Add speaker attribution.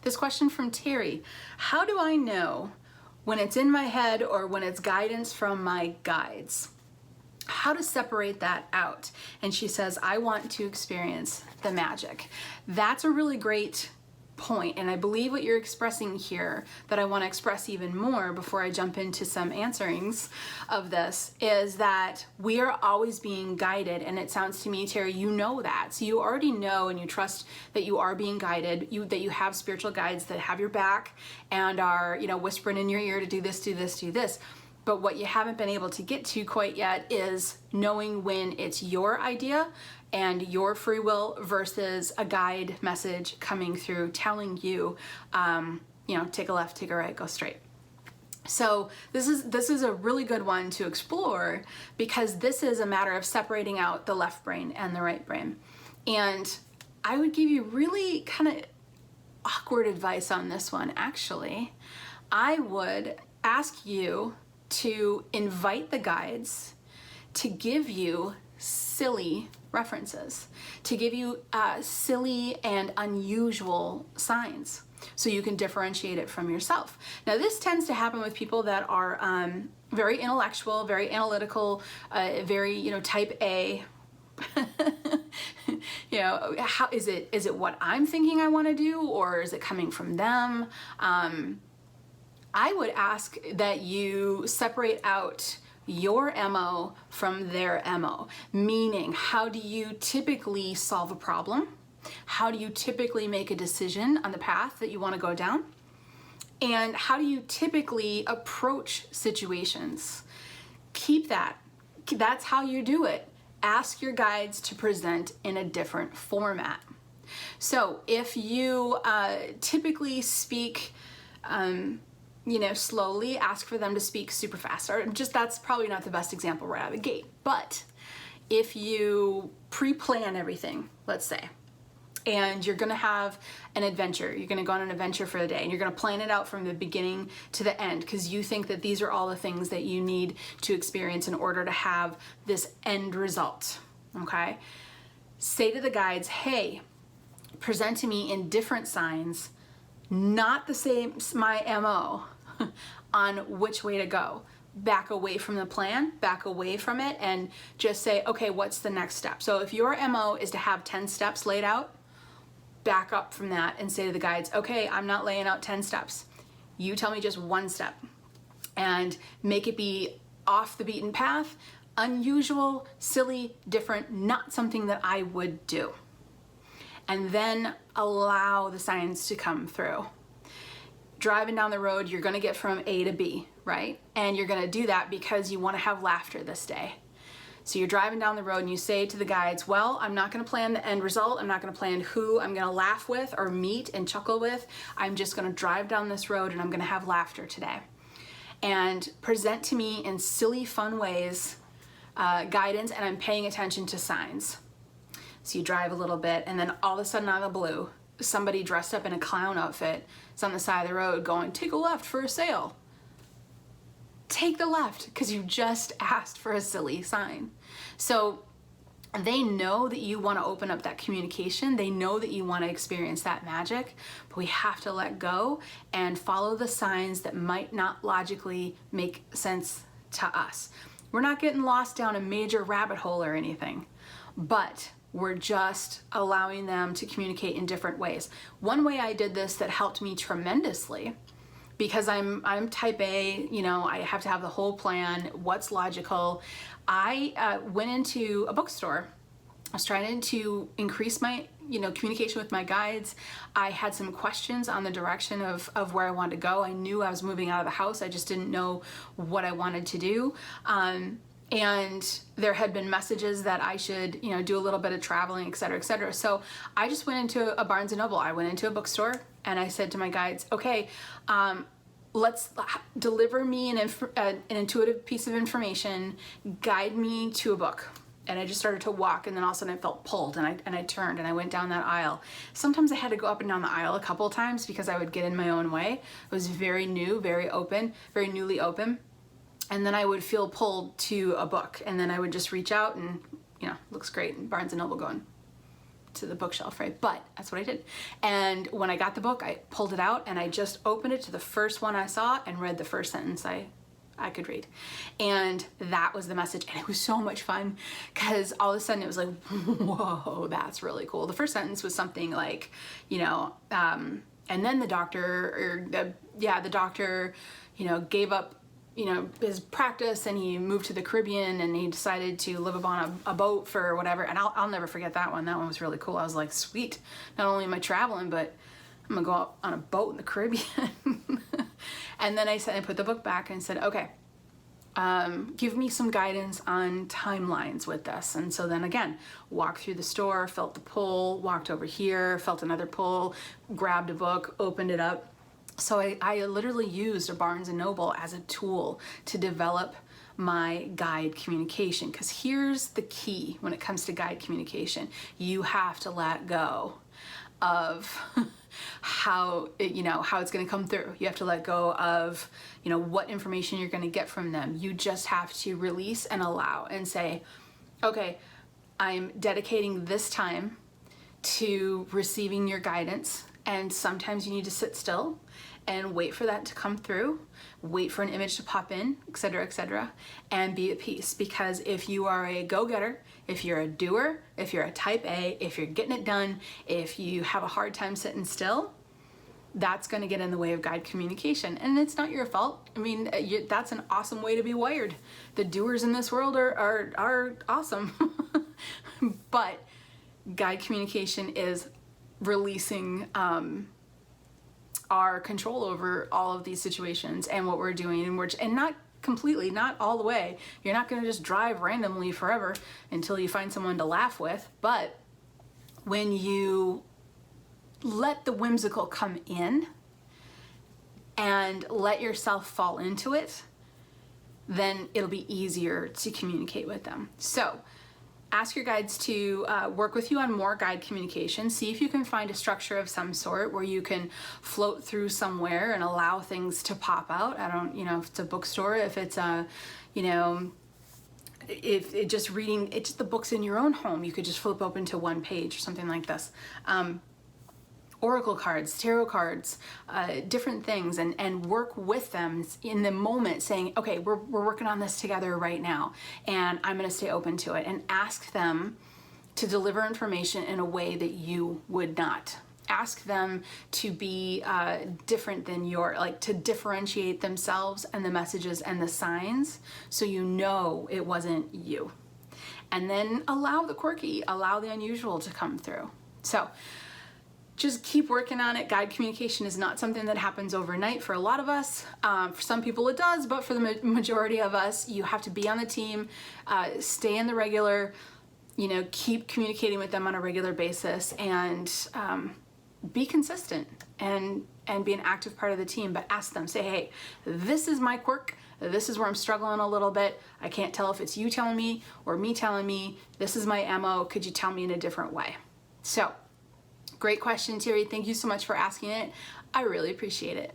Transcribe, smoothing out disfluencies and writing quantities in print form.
Speaker 1: This question from Terry: how do I know when it's in my head or when it's guidance from my guides? How to separate that out? And she says, I want to experience the magic. That's a really great point, and I believe what you're expressing here, that I want to express even more before I jump into some answerings of this, is that we are always being guided. And it sounds to me, Terry, you know that. So you already know and you trust that you are being guided, that you have spiritual guides that have your back and are, whispering in your ear to do this, do this, do this. But what you haven't been able to get to quite yet is knowing when it's your idea and your free will versus a guide message coming through telling you, take a left, take a right, go straight. So this is a really good one to explore, because this is a matter of separating out the left brain and the right brain. And I would give you really kind of awkward advice on this one, actually. I would ask you to invite the guides to give you silly references, to give you silly and unusual signs, so you can differentiate it from yourself. Now, this tends to happen with people that are very intellectual, very analytical, very, type A. How is it what I'm thinking I want to do, or is it coming from them? I would ask that you separate out your MO from their MO, meaning how do you typically solve a problem? How do you typically make a decision on the path that you want to go down? And how do you typically approach situations? Keep that. That's how you do it. Ask your guides to present in a different format. So if you typically speak slowly, ask for them to speak super fast. Or that's probably not the best example right out of the gate. But if you pre-plan everything, let's say, and you're gonna have an adventure, you're gonna go on an adventure for the day, and you're gonna plan it out from the beginning to the end, because you think that these are all the things that you need to experience in order to have this end result, okay? Say to the guides, hey, present to me in different signs, not the same, my MO, on which way to go. Back away from the plan, back away from it, and just say, okay, what's the next step? So if your MO is to have 10 steps laid out, back up from that and say to the guides, okay, I'm not laying out 10 steps. You tell me just one step, and make it be off the beaten path, unusual, silly, different, not something that I would do. And then allow the signs to come through. Driving down the road, you're gonna get from A to B, right? And you're gonna do that because you wanna have laughter this day. So you're driving down the road and you say to the guides, well, I'm not gonna plan the end result. I'm not gonna plan who I'm gonna laugh with or meet and chuckle with. I'm just gonna drive down this road and I'm gonna have laughter today. And present to me in silly, fun ways, guidance, and I'm paying attention to signs. So you drive a little bit, and then all of a sudden out of the blue, somebody dressed up in a clown outfit is on the side of the road going, take a left for a sale. Take the left, because you just asked for a silly sign. So they know that you want to open up that communication. They know that you want to experience that magic, but we have to let go and follow the signs that might not logically make sense to us. We're not getting lost down a major rabbit hole or anything, but we're just allowing them to communicate in different ways. One way I did this that helped me tremendously, because I'm type A, I have to have the whole plan, what's logical. I went into a bookstore. I was trying to increase my communication with my guides. I had some questions on the direction of where I wanted to go. I knew I was moving out of the house. I just didn't know what I wanted to do. And there had been messages that I should, do a little bit of traveling, et cetera, et cetera. So I just went into a Barnes & Noble. I went into a bookstore and I said to my guides, okay, let's deliver me an intuitive piece of information, guide me to a book. And I just started to walk, and then all of a sudden I felt pulled, and I turned and I went down that aisle. Sometimes I had to go up and down the aisle a couple of times because I would get in my own way. It was very new, very open, very newly open. And then I would feel pulled to a book, and then I would just reach out and, looks great, and Barnes & Noble going, to the bookshelf, right? But that's what I did. And when I got the book, I pulled it out and I just opened it to the first one I saw and read the first sentence I could read. And that was the message. And it was so much fun because all of a sudden it was like, whoa, that's really cool. The first sentence was something like, you know, and then the doctor, you know, gave up, you know, his practice and he moved to the Caribbean and he decided to live upon a boat for whatever. And I'll never forget that one. That one was really cool. I was like, sweet. Not only am I traveling, but I'm gonna go out on a boat in the Caribbean. And then I put the book back and said, okay, give me some guidance on timelines with this. And so then again, walked through the store, felt the pull, walked over here, felt another pull, grabbed a book, opened it up. So I literally used a Barnes & Noble as a tool to develop my guide communication. Because here's the key when it comes to guide communication. You have to let go of how it's going to come through. You have to let go of, you know, what information you're going to get from them. You just have to release and allow and say, okay, I'm dedicating this time to receiving your guidance. And sometimes you need to sit still and wait for that to come through, wait for an image to pop in, etc., and be at peace. Because if you are a go-getter, if you're a doer, if you're a type A, if you're getting it done, if you have a hard time sitting still, that's going to get in the way of guide communication. And it's not your fault. I mean, that's an awesome way to be wired. The doers in this world are awesome. But guide communication is releasing our control over all of these situations and what we're doing, and not completely, not all the way. You're not going to just drive randomly forever until you find someone to laugh with. But when you let the whimsical come in and let yourself fall into it, then it'll be easier to communicate with them. So ask your guides to work with you on more guide communication. See if you can find a structure of some sort where you can float through somewhere and allow things to pop out. I don't, you know, if it's a bookstore, if it's a, you know, if it just reading, it's just the books in your own home, you could just flip open to one page or something like this. Oracle cards, tarot cards, different things, and work with them in the moment, saying, okay, we're working on this together right now, and I'm going to stay open to it, and ask them to deliver information in a way that you would not. Ask them to be different than to differentiate themselves and the messages and the signs so you know it wasn't you. And then allow the quirky, allow the unusual to come through. So just keep working on it. Guide communication is not something that happens overnight for a lot of us. For some people it does, but for the majority of us, you have to be on the team, stay in the regular, you know, keep communicating with them on a regular basis, and be consistent and be an active part of the team. But ask them, say, hey, this is my quirk. This is where I'm struggling a little bit. I can't tell if it's you telling me or me telling me. This is my MO. Could you tell me in a different way? So, great question, Terry. Thank you so much for asking it. I really appreciate it.